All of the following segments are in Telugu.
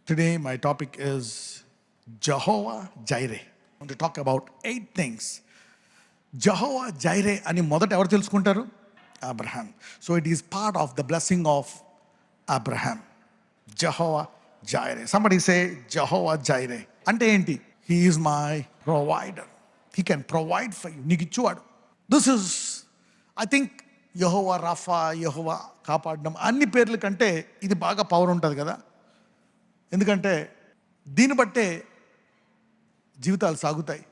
Today, my topic is Jehovah Jireh. I want to talk about 8 things. Jehovah Jireh అని మొదట ఎవరు తెలుసుకుంటారు? Abraham. So it is part of the blessing of Abraham. Jehovah Jireh. Somebody say Jehovah Jireh. అంటే ఏంటి? He is my provider. He can provide for you. నీకు ఇచ్చేవాడు. This is, I think, Jehovah Rapha, యెహోవా కాపాడడం అన్ని పేర్ల కంటే ఇది బాగా పవర్ ఉంటుంది కదా. ఎందుకంటే దీన్ని బట్టే జీవితాలు సాగుతాయి.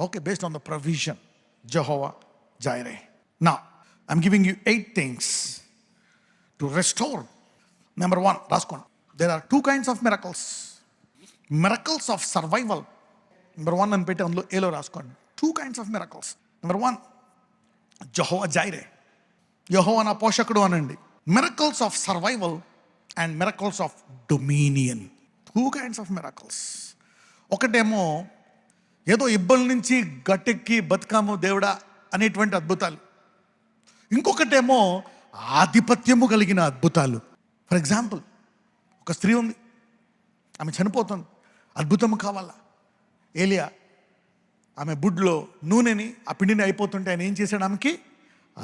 Okay, based on the provision. Jehovah Jireh. Now I'm giving you 8 things to restore. Number 1 రాసుకోండి. There are 2 kinds of miracles. Miracles of survival. Number 1 అని పెట్టి అందులో ఏలో రాసుకోండి. 2 kinds of miracles. Number 1 Jehovah Jireh, యెహోవా నా పోషకుడు అనండి. Miracles of survival and miracles of dominion. 2 kinds of miracles. ఒకటేమో ఏదో ఇబ్బంది నుంచి గట్టెక్కి బతుకాము దేవుడా అనేటువంటి అద్భుతాలు. ఇంకొకటేమో ఆధిపత్యము కలిగిన అద్భుతాలు. ఫర్ ఎగ్జాంపుల్, ఒక స్త్రీ ఉంది, ఆమె చనిపోతుంది, అద్భుతము కావాలా. ఏలియా ఆమె బుడ్లో నూనెని, ఆ పిండిని అయిపోతుంటే ఆయన ఏం చేశాడు? ఆమెకి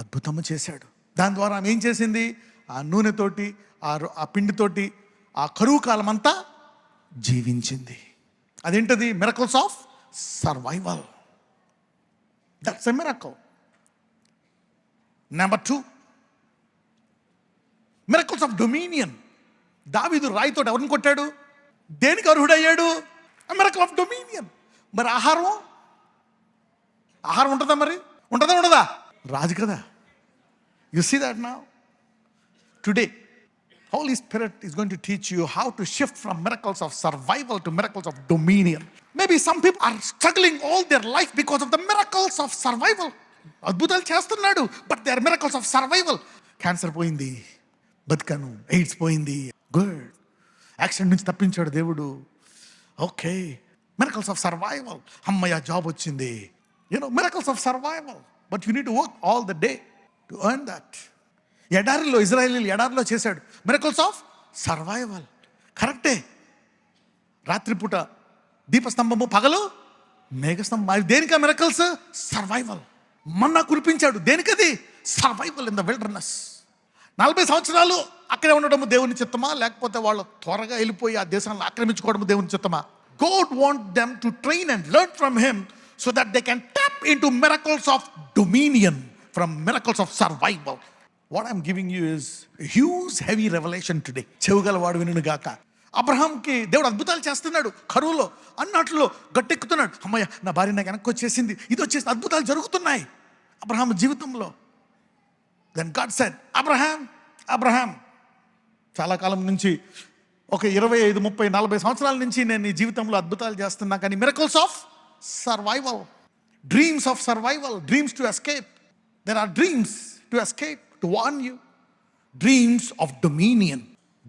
అద్భుతము చేశాడు. దాని ద్వారా ఆమె ఏం చేసింది? ఆ నూనెతోటి, ఆ పిండితోటి ఆ కరువు కాలం అంతా జీవించింది. అదేంటది? Miracles of survival. That's a miracle. Number 2 miracles of dominion. దావీదు రాయితోటి ఎవరిని కొట్టాడు? దేనికి అర్హుడయ్యాడు? Miracle of dominion. మరి ఆహారం ఉంటుందా? మరి ఉంటుందా ఉండదా? రాజు కదా. You see that now. Today Holy Spirit is going to teach you how to shift from miracles of survival to miracles of dominion. Maybe some people are struggling all their life because of the miracles of survival. అద్భుతాలు చేస్తున్నాడు, but they are miracles of survival. Cancer పోయింది, బతికాను. ఎయిడ్స్ పోయింది, గుడ్. యాక్సిడెంట్ నుంచి తప్పించాడు దేవుడు, ఓకే. Miracles of survival. అమ్మయ్య, జాబ్ వచ్చింది. Miracles of survival. But you need to work all the day to earn that. ఎడారిలో ఇజ్రాయేలీలు ఎడారిలో చేశాడు. Miracles of survival. కరెక్టే. రాత్రిపూట దీపస్తంభము, పగలు మేఘస్తంభం. అవి దేనికా మిరకల్స్? సర్వైవల్. మన్నా కురిపించాడు. దేనికది? Survival in the wilderness. 40 సంవత్సరాలు అక్కడే ఉండడము దేవుని చిత్తమా, లేకపోతే వాళ్ళు త్వరగా వెళ్ళిపోయి ఆ దేశాలను ఆక్రమించుకోవడము దేవుని చిత్తమా? God want them to train and learn from him so that they can tap into miracles of dominion from miracles of survival. What I'm giving you is a huge heavy revelation today. చెవుగలవాడు వినును గాక. అబ్రహాంకి దేవుడు అద్భుతాలు చేస్తున్నాడు. కరువులో అన్నట్లో గట్టెక్కుతున్నాడు. అమ్మయ్య, నా భార్య నాకు వెనక్కి వచ్చేసింది, ఇది వచ్చేసి అద్భుతాలు జరుగుతున్నాయి అబ్రహాం జీవితంలో. దెన్ గాడ్ సెడ్, అబ్రహాం, చాలా కాలం నుంచి, ఒక 25, 30, 40 సంవత్సరాల నుంచి నేను నీ జీవితంలో అద్భుతాలు చేస్తున్నా, కానీ miracles of survival, dreams of survival, dreams to escape. There are dreams to escape, to warn you, dreams of dominion,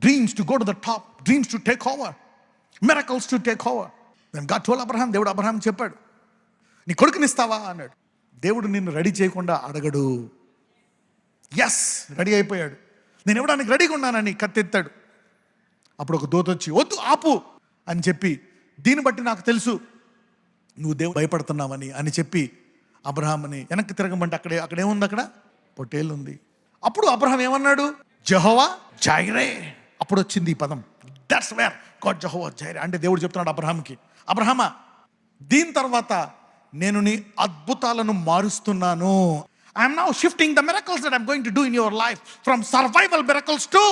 dreams to go to the top, dreams to take over, miracles to take over. Then God told Abraham, దేవుడు అబ్రహాం చెప్పాడు, నీ కొడుకునిస్తావా అన్నాడు. దేవుడు నిన్ను రెడీ చేయకుండా అడగడు. ఎస్, రెడీ అయిపోయాడు. నేను ఇవ్వడానికి రెడీగా ఉన్నానని కత్తెత్తాడు. అప్పుడు ఒక దూత వచ్చి, వద్దు, ఆపు అని చెప్పి, దీన్ని బట్టి నాకు తెలుసు నువ్వు దేవుడు భయపడుతున్నావని అని చెప్పి అబ్రహాంని వెనక్కి తిరగమంటే అక్కడేముంది? అక్కడ పొట్టేలు ఉంది. అప్పుడు అబ్రహాం ఏమన్నాడు? Jehovah Jireh. అప్పుడు వచ్చింది ఈ పదం. That's where God Jehovah Jireh అంటే దేవుడు చెప్తున్నాడు అబ్రహాంకి, అబ్రహామా, దీని తర్వాత నేను నీ అద్భుతాలను మారుస్తున్నాను. I'm now shifting the miracles that I'm going to do in your life from survival miracles to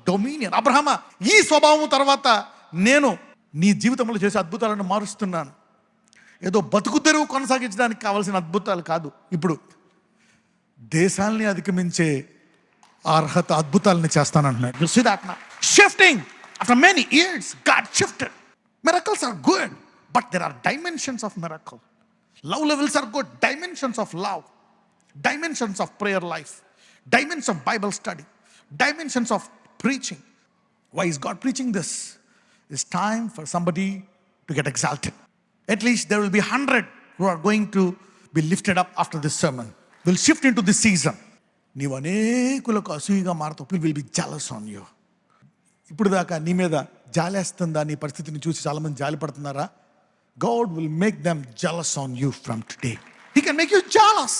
dominion. అబ్రహామా, ఈ స్వభావం తర్వాత నేను నీ జీవితంలో చేసే అద్భుతాలను మారుస్తున్నాను. ఏదో బతుకు తెరువు కొనసాగించడానికి కావాల్సిన అద్భుతాలు కాదు. ఇప్పుడు దేశాల్ని అధిగమించే అర్హత అద్భుతాలని చేస్తానంటున్నాడు. You see that now? Shifting. After many years, God shifted. Miracles are good, but there are dimensions of miracle. Love levels are good. Dimensions of love. Dimensions of prayer life. Dimensions of Bible study. Dimensions of preaching. Why is God preaching this? It's time for somebody to get exalted. At least there will be 100 who are going to be lifted up after this sermon. Will shift into this season. నీవు అనేకులకు అసూయగా మారుతావు. People will be jealous on you. ఇప్పుడు దాకా నీ మీద జాలేస్తుందా నీ పరిస్థితిని చూసి? చాలామంది జాలి పడుతున్నారా? God will make them jealous on you from today. He can make you jealous.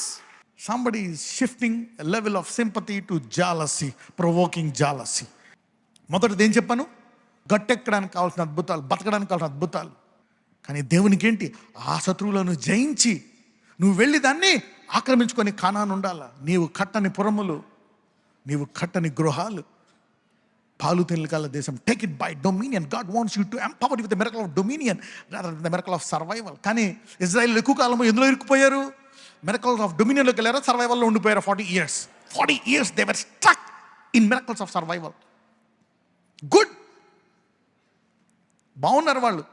Somebody is shifting a level of sympathy to jealousy, provoking jealousy. మొదటిది ఏం చెప్పాను? గట్టెక్కడానికి కావాల్సిన అద్భుతాలు, బతకడానికి కావాల్సిన అద్భుతాలు. కానీ దేవునికి ఏంటి? ఆ శత్రువులను జయించి నువ్వు వెళ్ళి దాన్ని ఆక్రమించుకొని కానాను ఉండాలా. నీవు కట్టని పురములు, నీవు కట్టని గృహాలు, పాలు తెలకాల దేశం. Take it by dominion. God wants you to empower with the miracle of dominion rather than the miracle of survival. కానీ ఇజ్రాయెల్ ఎక్కువ కాలం ఎందులో ఇరుక్కుపోయారు? మిరకల్స్ ఆఫ్ డొమినియన్లోకి వెళ్ళారా? సర్వైవల్లో ఉండిపోయారు 40 years. 40 years they were struck in miracles of survival. Good, బాగున్నారు వాళ్ళు,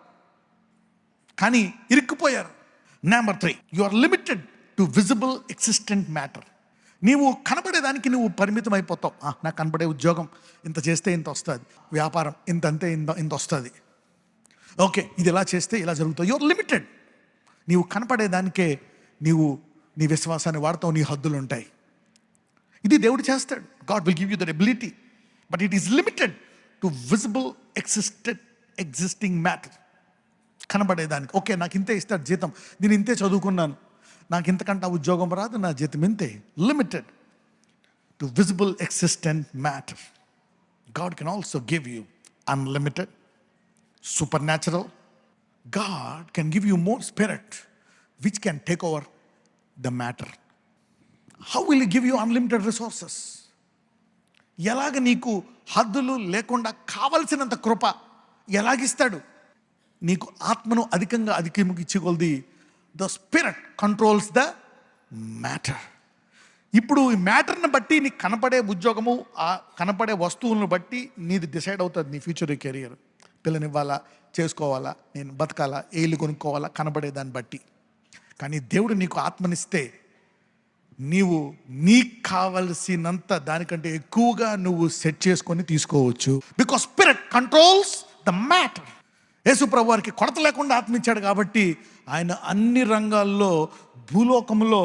కానీ ఇరుక్కుపోయారు. Number 3, you are limited to visible existent matter. నీవు కనబడేదానికి నువ్వు పరిమితం అయిపోతావు. నాకు కనబడే ఉద్యోగం ఇంత చేస్తే ఇంత వస్తుంది, వ్యాపారం ఇంత అంతే ఇంత వస్తుంది, ఓకే ఇది ఇలా చేస్తే ఇలా జరుగుతుంది. You are limited. నీవు కనపడేదానికే నీవు నీ విశ్వాసాన్ని వాడతావు, నీ హద్దులు ఉంటాయి. ఇది దేవుడు చేస్తాడు. God will give you that ability, but it is limited to visible existing matter. కనబడేదానికి ఓకే నాకు ఇంతే ఇస్తాడు జీతం, నేను ఇంతే చదువుకున్నాను, నాకు ఇంతకంటే ఉద్యోగం రాదు, నా జీతం ఇంతే. Limited to visible existent matter. God can also give you unlimited, super natural. God can give you more spirit which can take over the matter. How will give you unlimited resources? ఎలాగ నీకు హద్దులు లేకుండా కావలసినంత కృప ఎలాగిస్తాడు? నీకు ఆత్మను అధికంగా ఇచ్చేకొలది the spirit controls the matter. ఇప్పుడు ఈ మ్యాటర్ని బట్టి నీకు కనపడే ఉద్యోగము, ఆ కనపడే వస్తువులను బట్టి నీది డిసైడ్ అవుతుంది నీ ఫ్యూచర్ కెరియర్. పిల్లనివ్వాలా, చేసుకోవాలా, నేను బతకాలా, ఏళ్ళు కొనుక్కోవాలా, కనబడే దాన్ని బట్టి. కానీ దేవుడు నీకు ఆత్మనిస్తే నీవు నీకు కావలసినంత దానికంటే ఎక్కువగా నువ్వు సెట్ చేసుకొని తీసుకోవచ్చు. Because spirit controls the matter. యేసు ప్రభు వారికి కొరత లేకుండా ఆత్మ ఇచ్చాడు కాబట్టి ఆయన అన్ని రంగాల్లో భూలోకంలో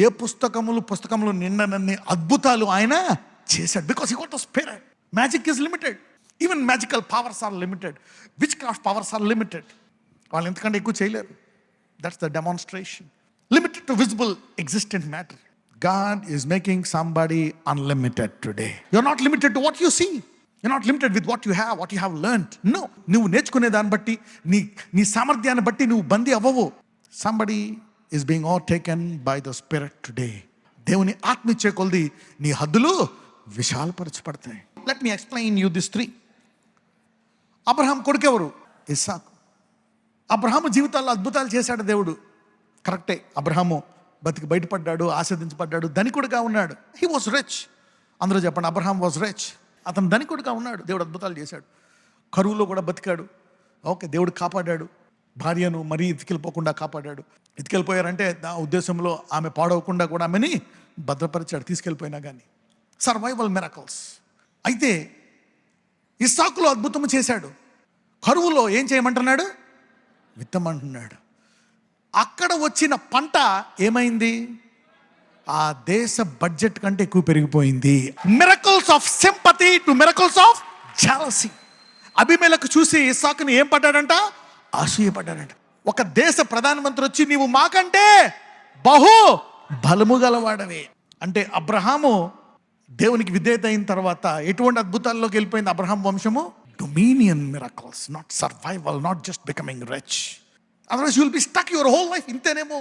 ఏ పుస్తకములు నిండనన్ని అద్భుతాలు ఆయన చేశాడు. Because he got the spirit. Magic is limited. Even magical powers are limited. Witchcraft powers are limited. వాళ్ళు ఎంతకంటే ఎక్కువ చేయలేరు. That's the demonstration. Limited to visible existent matter. God is making somebody unlimited today. You're not limited to what you see. You're not limited with what you have learned. No. నువ్వు నేర్చుకునే దాన్ని బట్టి, నీ సామర్థ్యాన్ని బట్టి నువ్వు బందీ అవ్వవు. Somebody is being overtaken by the Spirit today. దేవుని ఆత్మ ఇచ్చే కొలది నీ హద్దులు విశాలపరచబడతాయి. Let me explain you this 3. Abraham కొడుకెవరు? ఇస్సాకు. అబ్రహాము జీవితాల్లో అద్భుతాలు చేశాడు దేవుడు. కరెక్టే, అబ్రహాము బతికి బయటపడ్డాడు, ఆస్వాదించబడ్డాడు, ధనికుడుగా ఉన్నాడు. He was rich. అందరూ చెప్పండి, అబ్రహాం వాజ్ రిచ్. అతను ధనికుడుగా ఉన్నాడు, దేవుడు అద్భుతాలు చేశాడు. కరువులో కూడా బతికాడు, ఓకే దేవుడు కాపాడాడు. భార్యను మరీ ఎత్తుకెళ్ళిపోకుండా కాపాడాడు. ఎత్తుకెళ్ళిపోయారంటే నా ఉద్దేశంలో ఆమె పాడవకుండా కూడా ఆమెని భద్రపరిచాడు తీసుకెళ్ళిపోయినా కానీ. Survival miracles. అయితే ఇస్సాకులో అద్భుతం చేశాడు. కరువులో ఏం చేయమంటున్నాడు? విత్తమంటున్నాడు. అక్కడ వచ్చిన పంట ఏమైంది? ఆ దేశ బడ్జెట్ కంటే ఎక్కువ పెరిగిపోయింది. Miracles of sympathy to miracles of jealousy. అబీమెలెకు చూసి ఇస్సాకుని ఏం పడ్డాడంట? అసూయపడ్డాడంట. ఒక దేశ ప్రధానమంత్రి వచ్చి నీవు మాకంటే బహు బలము గలవాడవే అంటే, అబ్రహాము దేవునికి విధేయత అయిన తర్వాత ఎటువంటి అద్భుతాల్లోకి వెళ్ళిపోయింది అబ్రహాం వంశము? Dominion miracles, not survival, not just becoming rich. Otherwise you will be stuck your whole life. ఇంతేనేమో,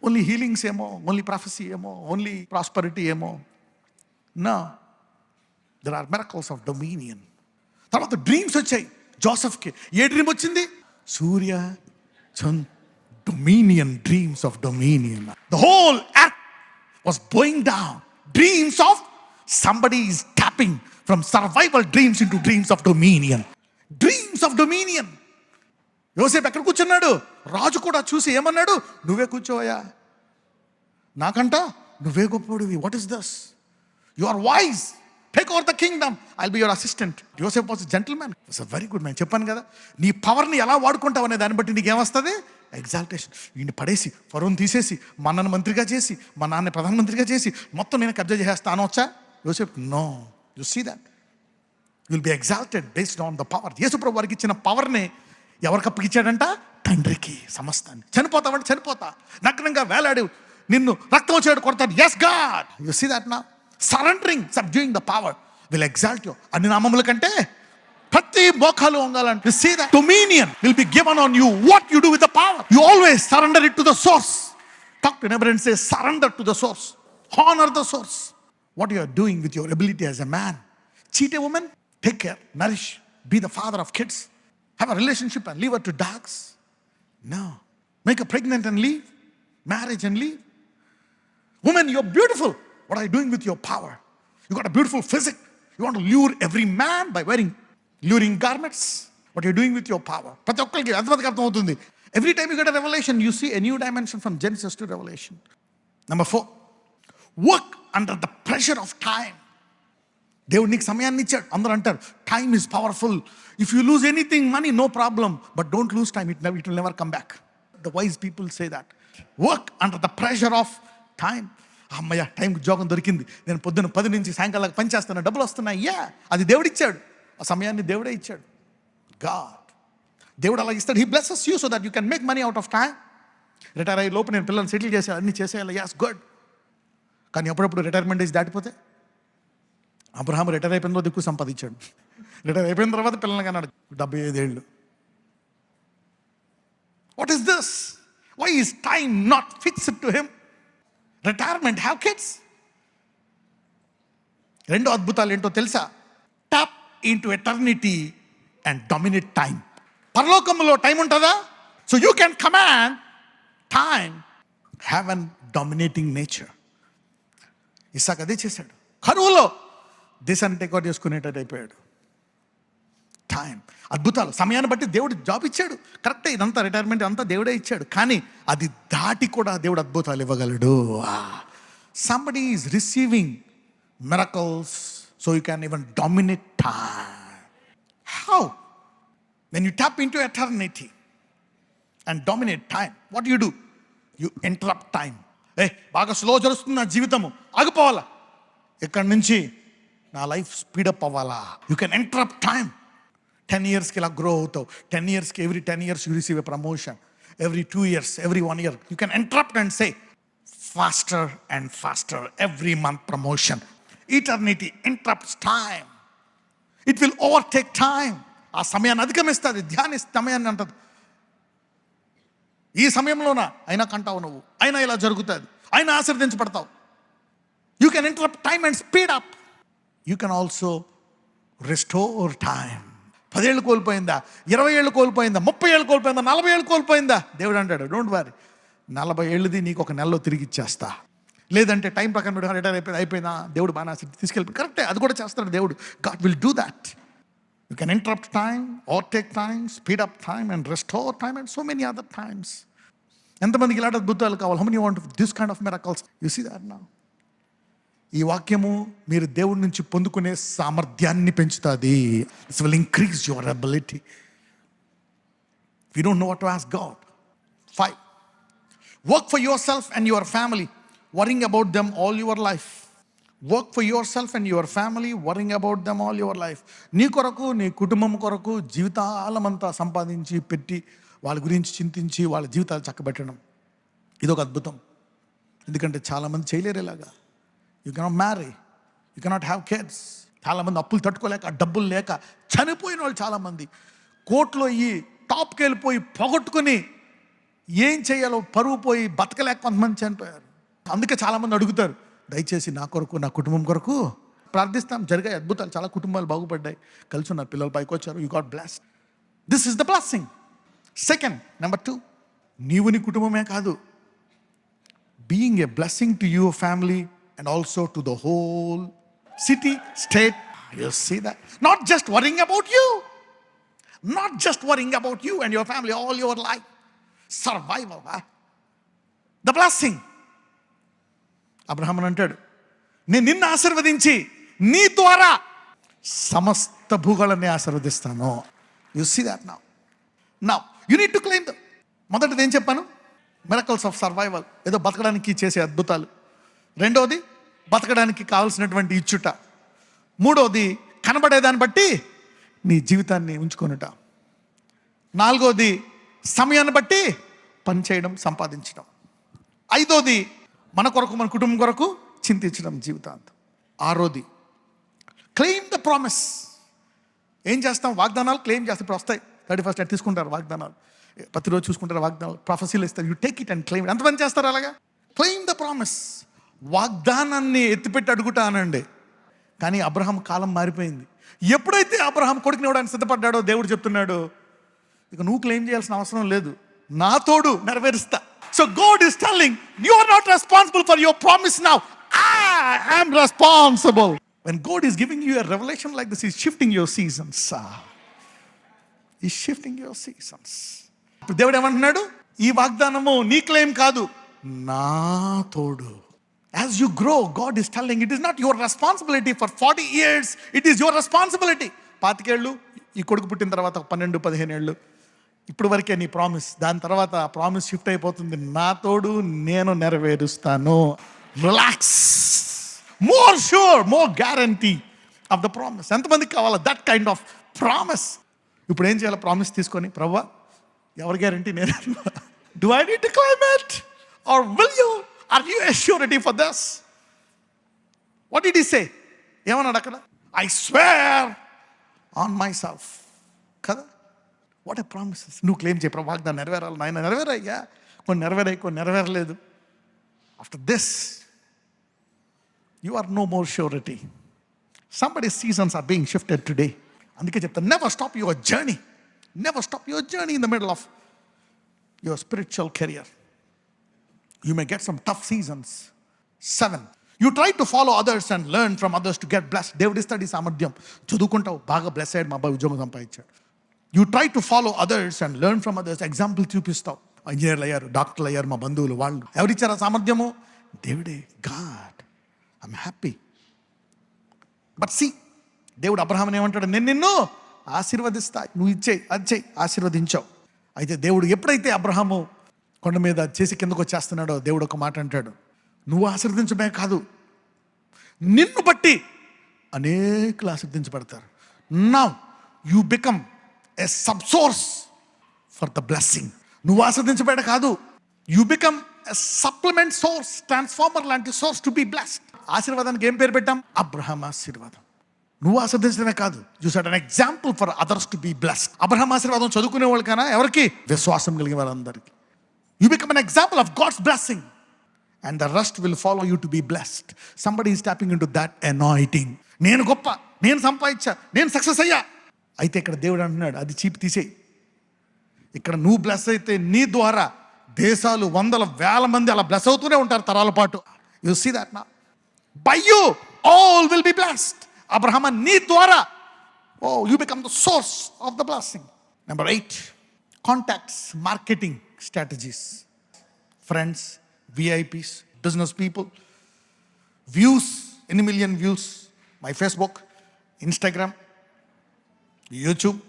ఓన్లీ హీలింగ్స్ ఏమో, ఓన్లీ ప్రాఫెసీ ఏమో, ఓన్లీ ప్రాస్పరిటీ ఏమో. No, there are miracles of dominion. తర్వాత డ్రీమ్స్ వచ్చాయి జోసెఫ్కి. ఏ డ్రీమ్ వచ్చింది? సూర్య చంద్ర dominion, dreams of dominion. The whole earth was going down. Dreams of somebody is tapping from survival dreams into dreams of dominion. Dreams of dominion. యోసేపు ఎక్కడ కూర్చున్నాడు? రాజు కూడా చూసి ఏమన్నాడు? నువ్వే కూర్చోవయ్యా, నాకంట నువ్వే గొప్పడివి. What is this? You are wise, take over the kingdom, I will be your assistant. యోసేపు was gentlemen, was a very good man. చెప్పాను కదా, నీ పవర్ని ఎలా వాడుకుంటావు అనే దాన్ని బట్టి నీకేమొస్తుంది? ఎగ్జాల్టేషన్. వీడిని పడేసి ఫరోని తీసేసి మా నాన్న మంత్రిగా చేసి మా నాన్న ప్రధానమంత్రిగా చేసి మొత్తం నేను కబ్జా చేసేస్తా అనొచ్చా Yosepu? No. You see that will be exalted based on the power. Yesuprabhu వారికి ఇచ్చిన పవర్ని ఎవరికి అప్పగిచ్చాడంట? తండ్రికి సమస్తాన్ని. చనిపోతావంటే చనిపోతా, నగ్నంగా వేలాడు, నిన్ను రక్తం వచ్చాడు కొడతాడు. Yes God, you see that now. Surrendering, subduing the power will exalt you. అన్ని నామముల కంటే ప్రతి మోకాలు వంగాలంటే. You see that dominion will be given on you. What you do with the power, you always surrender it to the source. Talk to neighbor and say, surrender to the source, honor the source. What you are doing with your ability as a man. Cheat a woman, take care, nourish, be the father of kids. Have a relationship and leave her to dogs? No. Make her pregnant and leave. Marriage and leave. Woman, you're beautiful. What are you doing with your power? You got a beautiful physique. You want to lure every man by wearing luring garments. What are you doing with your power? ప్రతి ఒక్కరికి అర్థం అవుతుంది. Every time you get a revelation, you see a new dimension from Genesis to Revelation. Number 4, work under the pressure of time. దేవుడు నీకు సమయాన్ని ఇచ్చాడు. అందరూ అంటారు time is powerful. If you lose anything, money no problem, but don't lose time, it will never come back. The wise people say that. Work under the pressure of time. అమ్మయ్య, టైంకి ఉద్యోగం దొరికింది, నేను పొద్దున్న 10 నుంచి సాయంకాలం పని చేస్తాను, డబ్బులు వస్తున్నాయి. అది దేవుడు ఇచ్చాడు. ఆ సమయాన్ని దేవుడే ఇచ్చాడు. గాడ్, దేవుడు అలా ఇస్తాడు. He blesses you so that you can make money out of time. Retire అయ్యే లోపు నేను పిల్లల్ని సెటిల్ చేసేయాలి, అన్నీ చేసేయాలి. As good. కానీ అప్పుడప్పుడు రిటైర్మెంట్ ఏజ్ దాటిపోతే, అబ్రహాం రిటైర్ అయిపోయిన తర్వాత ఎక్కువ సంపాదించాడు. రిటైర్ అయిపోయిన తర్వాత పిల్లల్ని కన్నాడు 75 ఏళ్ళు. What is this? Why is time not fixed to him? Retirement, have kids. రెండో అద్భుతాలు ఏంటో తెలుసా? Tap into eternity and dominate time. పరలోకంలో టైం ఉంటుందా? So you can command time, have an dominating nature. Isaac అదే చేశాడు. కరువులో దేశాన్ని టేక్అవుట్ చేసుకునేటట్టు అయిపోయాడు. టైం, అద్భుతాలు. సమయాన్ని బట్టి దేవుడు జాబ్ ఇచ్చాడు, కరెక్టే. ఇదంతా రిటైర్మెంట్ అంతా దేవుడే ఇచ్చాడు. కానీ అది దాటి కూడా దేవుడు అద్భుతాలు ఇవ్వగలడు. Somebody is receiving miracles so you can even dominate time. How? When you tap into eternity and dominate time, what do? You interrupt time. బాగా స్లో జరుగుతుంది నా జీవితము, ఆగిపోవాలా, ఇక్కడి నుంచి నా లైఫ్ స్పీడప్ అవ్వాలా. You can interrupt time. 10 yearsకి ఇలా గ్రో అవుతావు. 10 yearsకి every 10 years you receive a promotion. Every 2 years, every 1 year you can interrupt and say faster and faster, every month promotion. Eternity interrupts time. It will overtake time. ఆ సమయాన్ని అధిగమిస్తుంది. ధ్యానిస్తే సమయాన్ని అంటది, ఈ సమయంలోన అయినా కంటావు నువ్వు, అయినా ఇలా జరుగుతుంది, అయినా ఆశీర్వదించబడతావు. You can interrupt time and speed up. You can also restore time. 10 ఏళ్ళు కోల్పోయిందా, 20 ఏళ్ళు కోల్పోయిందా, 30 ఏళ్ళు కోల్పోయిందా, 40 ఏళ్ళు కోల్పోయిందా, దేవుడు అంటాడు డోంట్ వరీ, 40 ఏళ్ళది నీకు ఒక నెలలో తిరిగి ఇచ్చేస్తా. లేదంటే టైం ప్రకారం రిటైర్ అయిపోయినా దేవుడు బాగా తీసుకెళ్ళిపోయి, కరెక్టే, అది కూడా చేస్తాడు దేవుడు. God will do that. You can interrupt time, overtake time, speed up time and restore time and so many other times. ఎంతమందికి ఇలాంటి అద్భుతాలు కావాలి? How many want this kind of miracles? You see that now? ఈ వాక్యము మీరు దేవుడి నుంచి పొందుకునే సామర్థ్యాన్ని పెంచుతుంది. This will increase your ability. We don't know what to ask God. 5, work for yourself and your family, worrying about them all your life. Work for yourself and your family, worrying about them all your life. నీ కొరకు, నీ కుటుంబం కొరకు జీవితాలమంతా సంపాదించి పెట్టి వాళ్ళ గురించి చింతించి వాళ్ళ జీవితాలు చక్కబెట్టడం, ఇదొక అద్భుతం. ఎందుకంటే చాలామంది చేయలేరు ఇలాగా. You cannot marry, you cannot have kids. చాలామంది అప్పులు తట్టుకోలేక, డబ్బులు లేక చనిపోయిన వాళ్ళు చాలామంది. కోర్టులో ఈ టాప్కి వెళ్ళిపోయి పొగొట్టుకొని ఏం చేయాలో పరువు పోయి బతకలేక కొంతమంది చనిపోయారు. అందుకే చాలామంది అడుగుతారు, దయచేసి నా కొరకు, నా కుటుంబం కొరకు ప్రార్థిస్తాం. జరిగాయి అద్భుతాలు, చాలా కుటుంబాలు బాగుపడ్డాయి, కలిసి ఉన్నారు, పిల్లలు పైకి వచ్చారు. You got blessed. This is the blessing. Second, number 2, నీవు నీ కుటుంబమే కాదు, being a blessing to your family and also to the whole city, state. You see that? Not just worrying about you, not just worrying about you and your family all your life. Survival, the blessing. Abraham అంటాడు, నేను నిన్ను ఆశీర్వదించి నీ ద్వారా సమస్త భూగోళాన్ని ఆశీర్వదిస్తాను. You see that now. Now you need to claim them. మొదటిది ఏం చెప్పాను? మిరకల్స్ ఆఫ్ సర్వైవల్, ఏదో బతకడానికి చేసే అద్భుతాలు. రెండోది బతకడానికి కావాల్సినటువంటి ఇచ్చుట. మూడోది కనబడేదాన్ని బట్టి నీ జీవితాన్ని ఉంచుకొనుట. 4వది సమయాన్ని బట్టి పనిచేయడం, సంపాదించడం. 5వది మన కొరకు, మన కుటుంబం కొరకు చింతించడం జీవితాంతం. 6వది క్లెయిమ్ ద ప్రామిస్. ఏం చేస్తాం? వాగ్దానాలు క్లెయిమ్ చేస్తాం. ఇప్పుడు వస్తాయి 31st తీసుకుంటారు వాగ్దానాలు, ప్రతిరోజు చూసుకుంటారు వాగ్దానాలు, ప్రొఫెసీలు ఇస్తారు. You take it and claim. ఎంతమంది చేస్తారు అలాగా? Claim the promise. వాగ్దానాన్ని ఎత్తిపెట్టి అడుగుతా అనండి. కానీ అబ్రహాం కాలం మారిపోయింది. ఎప్పుడైతే అబ్రహాం కొడుకుని ఇవ్వడానికి సిద్ధపడ్డాడో దేవుడు చెప్తున్నాడు, ఇక నువ్వు క్లెయిమ్ చేయాల్సిన అవసరం లేదు, నా తోడు నెరవేరుస్తా. So God is telling, you are not responsible for your promise now, I am responsible. When God is giving you a revelation like this, He's shifting your seasons. He's shifting your seasons. ఇప్పుడు దేవుడు ఏమంటున్నాడు? ఈ వాగ్దానము నీ క్లెయిమ్ కాదు, నా తోడు. As you grow, God is telling, it is not your responsibility for 40 years, it is your responsibility. 25 ఏళ్ళు, ఈ కొడుకు పుట్టిన తర్వాత 12-15 ఏళ్ళు, ఇప్పుడు వరకే నీ ప్రామిస్. దాని తర్వాత ఆ ప్రామిస్ షిఫ్ట్ అయిపోతుంది. నా తోడు, నేను నెరవేరుస్తాను. Relax. More sure, more guarantee of the promise. ఎంతమందికి కావాలా దట్ కైండ్ ఆఫ్ ప్రామిస్? ఇప్పుడు ఏం చేయాలి? ప్రామిస్ తీసుకొని, ప్రభువా ఎవరి గ్యారంటీ? నేను. Do I need to claim it or will you? Are you assurity for this? What did he say? ఏమన్నాడు అక్కడ? I swear on myself. కదా, వాట్ ఎ ప్రామిసెస్. నువ్వు క్లెయిమ్ చేయ, ప్రభు వాగ్దానం నెరవేరాలి నాయన. నెరవేరయ్యా, కొన్ని నెరవేరాయి, కొన్ని నెరవేరలేదు. After this you are no more surety. Somebody's seasons are being shifted today. అందుకే చెప్తా, never stop your journey. Never stop your journey in the middle of your spiritual career. You may get some tough seasons. 7, you try to follow others and learn from others to get blessed. దేవుడి ఇస్తాడు ఈ సామర్థ్యం. చదువుకుంటావు, బాగా బ్లెస్ అయ్యాడు, మా అబ్బాయి ఉద్యోగం సంపాదించాడు. You try to follow others and learn from others. Example చూపిస్తావు. ఇంజనీర్లు అయ్యారు, డాక్టర్లు అయ్యారు, మా బంధువులు. వాళ్ళు ఎవరిచ్చారు ఆ సామర్థ్యము? దేవుడే. God. I'm happy. But see, దేవుడు అబ్రహాముని ఏమంటాడు? నేను నిన్ను ఆశీర్వదిస్తా, నువ్వు ఇచ్చేయి, అది చేయి. ఆశీర్వదించావు. అయితే దేవుడు ఎప్పుడైతే అబ్రహాము కొండ మీద చేసి కిందకు వచ్చేస్తున్నాడో, దేవుడు ఒక మాట అంటాడు, నువ్వు ఆశీర్వదించమే కాదు, నిన్ను బట్టి అనేకులు ఆశీర్వదించబడతారు. Now you become a sub source for the blessing. నువ్వు ఆశీర్వదించబడ కాదు, you become a supplement source, transformer లాంటి సోర్స్ టు బి బ్లెస్డ్. ఆశీర్వాదానికి ఏం పేరు పెట్టాం? అబ్రహాం ఆశీర్వాదం. నువ్వు ఆశీర్వదించడమే కాదు, you set an example for others to be blessed. Abraham ఆశీర్వాదం చదువుకునే వాళ్ళకైనా, ఎవరికి? విశ్వాసం కలిగిన వాళ్ళందరికీ. You become an example of God's blessing and the rest will follow you to be blessed. Somebody is tapping into that anointing. నేను గొప్ప, నేను సంపాదించా, నేను సక్సెస్ అయ్యా. అయితే ఇక్కడ దేవుడు అంటున్నాడు, అది చీప్ తీసేయి. ఇక్కడ నువ్వు బ్లెస్ అయితే నీ ద్వారా దేశాలు, వందల వేల మంది అలా బ్లెస్ అవుతూనే ఉంటారు తరాల పాటు. యు సీ దట్ నా? By you all will be blessed. Abraham, నీ ద్వారా you become the source of the blessing. Number 8, contacts, marketing strategies. Friends, VIPs, business people, views, any million views, my Facebook, Instagram, YouTube,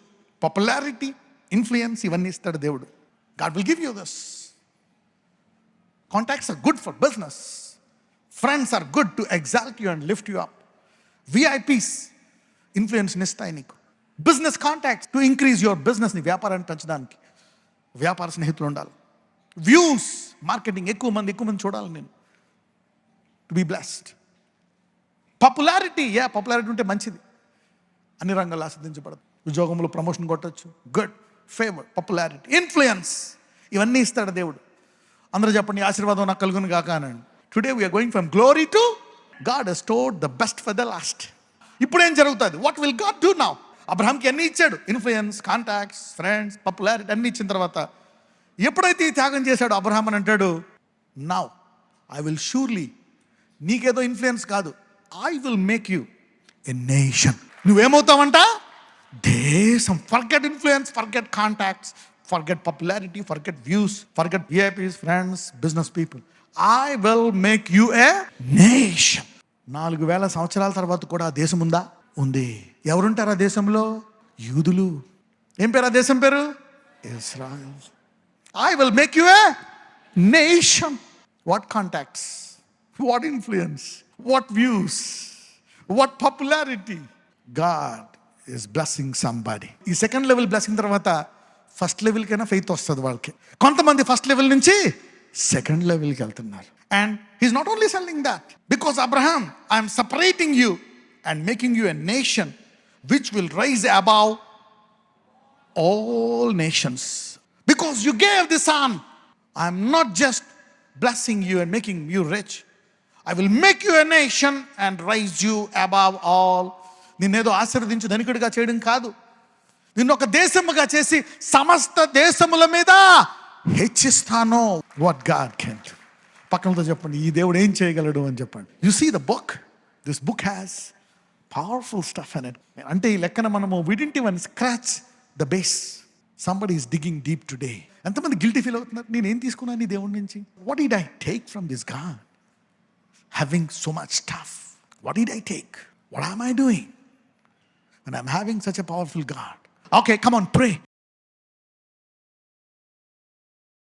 popularity, influence, ఇవన్నీ ఇస్తాడు దేవుడు. God will give you this. Contacts are good for business. Friends are good to exalt you and lift you up. VIPs, influence నిస్తాయి నీకు. Business contacts to increase your business, నీ వ్యాపారాన్ని పెంచడానికి వ్యాపార స్నేహితులు ఉండాలి. వ్యూస్, మార్కెటింగ్, ఎక్కువ మంది చూడాలి నేను, to be blessed. Popularity, popularity ఉంటే మంచిది, అన్ని రంగాల్లో ఆస్వాదించబడదు. ఉద్యోగంలో ప్రమోషన్ కొట్టచ్చు, గుడ్. ఫేవర్, పాపులారిటీ, ఇన్ఫ్లుయెన్స్, ఇవన్నీ ఇస్తాడు దేవుడు. అందరూ చెప్పండి, ఆశీర్వాదం నాకు కలుగును గాక అనండి. Today we're going from glory to God has stored the best for the last. ఇప్పుడు ఏం జరుగుతుంది? What will God do now? అబ్రహాంకి అన్నీ ఇచ్చాడు, ఇన్ఫ్లుయెన్స్, కాంటాక్ట్స్, ఫ్రెండ్స్, పాపులారిటీ అన్నీ ఇచ్చిన తర్వాత ఎప్పుడైతే ఈ త్యాగం చేశాడు అబ్రహాం అని అంటాడు, నౌ ఐ విల్ షూర్లీ, నీకేదో ఇన్ఫ్లుయెన్స్ కాదు, I will make you a nation. నువ్వేమవుతావంట? దేశం. Forget influence, forget contacts, forget popularity, forget views, forget VIPs, friends, business people. I will make you a nation. 4000 సంవత్సరాల తర్వాత కూడా ఆ దేశం ఉందా? ఉంది. ఎవరుంటారు ఆ దేశంలో? యూదులు. ఏం పేరు ఆ దేశం పేరు? Israel. I will make you a nation. What contacts? What influence? What views? What popularity? God is blessing somebody. ఈ సెకండ్ లెవెల్ బ్లెస్సింగ్ తర్వాత ఫస్ట్ లెవెల్కైనా ఫెయిత్ వస్తుంది వాళ్ళకి. కొంతమంది ఫస్ట్ లెవెల్ నుంచి సెకండ్ లెవెల్కి వెళ్తున్నారు. And he's not only selling that, because Abraham, I'm separating you and making you a nation which will rise above all nations. Because you gave the son, I am not just blessing you and making you rich. I will make you a nation and raise you above all. నిన్నేదో ఆశీర్వదించి ధనికుడిగా చేయడం కాదు, నిన్ను ఒక దేశముగా చేసి సమస్త దేశముల మీద హెచ్చిస్తాను. What God can do. పక్కనతో చెప్పండి, ఈ దేవుడు ఏం చేయగలడు అని చెప్పండి. You see the book, this book has powerful stuff in it. అంటే ఈ లెక్కన మనము we didn't even scratch the base. Somebody is digging deep today. ఎంతమంది గిల్టీ ఫీల్ అవుతున్నారు, నేనేం తీసుకున్నాను ఈ దేవుడి నుంచి? What did I take from this God? Having so much stuff, what did I take? What am I doing when I'm having such a powerful God? Okay, come on, pray.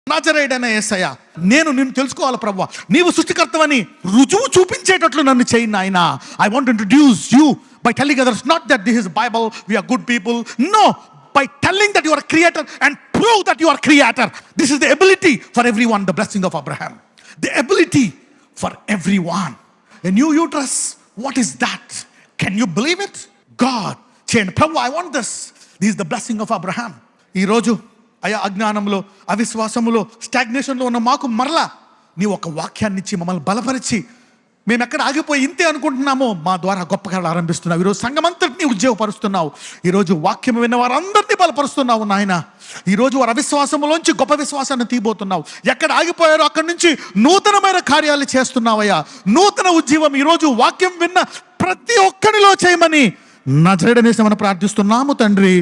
నజరేయుడైన యేసయ్య, నేను నిన్ను తెలుసుకోవాలి ప్రభువా, నీవు సృష్టికర్తవని రుజువు చూపించేటట్లు నన్ను చేయి నాయనా. I want to introduce you by telling others not that this is Bible, we are good people. No, by telling that you are a creator and prove that you are creator. This is the ability for everyone, the blessing of Abraham. The ability for everyone. A new uterus, what is that? Can you believe it? God, change. Prabhu, I want this. This is the blessing of Abraham. ఈ రోజు అయా అజ్ఞానంలో, అవిశ్వాసములో, స్టాగ్నేషన్లో ఉన్న మాకు మరలా నీ ఒక వాక్యాన్ని ఇచ్చి మమ్మల్ని బలపరిచి, మేము ఎక్కడ ఆగిపోయి ఇంతే అనుకుంటున్నామో మా ద్వారా గొప్ప కార్యాలు ఆరంభిస్తున్నావు. ఈరోజు సంఘమంతటిని ఉద్యోగపరుస్తున్నావు. ఈరోజు వాక్యం విన్న వారందరినీ బలపరుస్తున్నావు నాయన. ఈరోజు వారి అవిశ్వాసంలోంచి గొప్ప విశ్వాసాన్ని తీయబోతున్నావు. ఎక్కడ ఆగిపోయారో అక్కడి నుంచి నూతనమైన కార్యాలు చేస్తున్నావయ్యా. నూతన ఉజ్జీవం ఈరోజు వాక్యం విన్న ప్రతి ఒక్కరిలో చేయమని నజరేయుడైన యేసుని ప్రార్థిస్తున్నాము తండ్రి.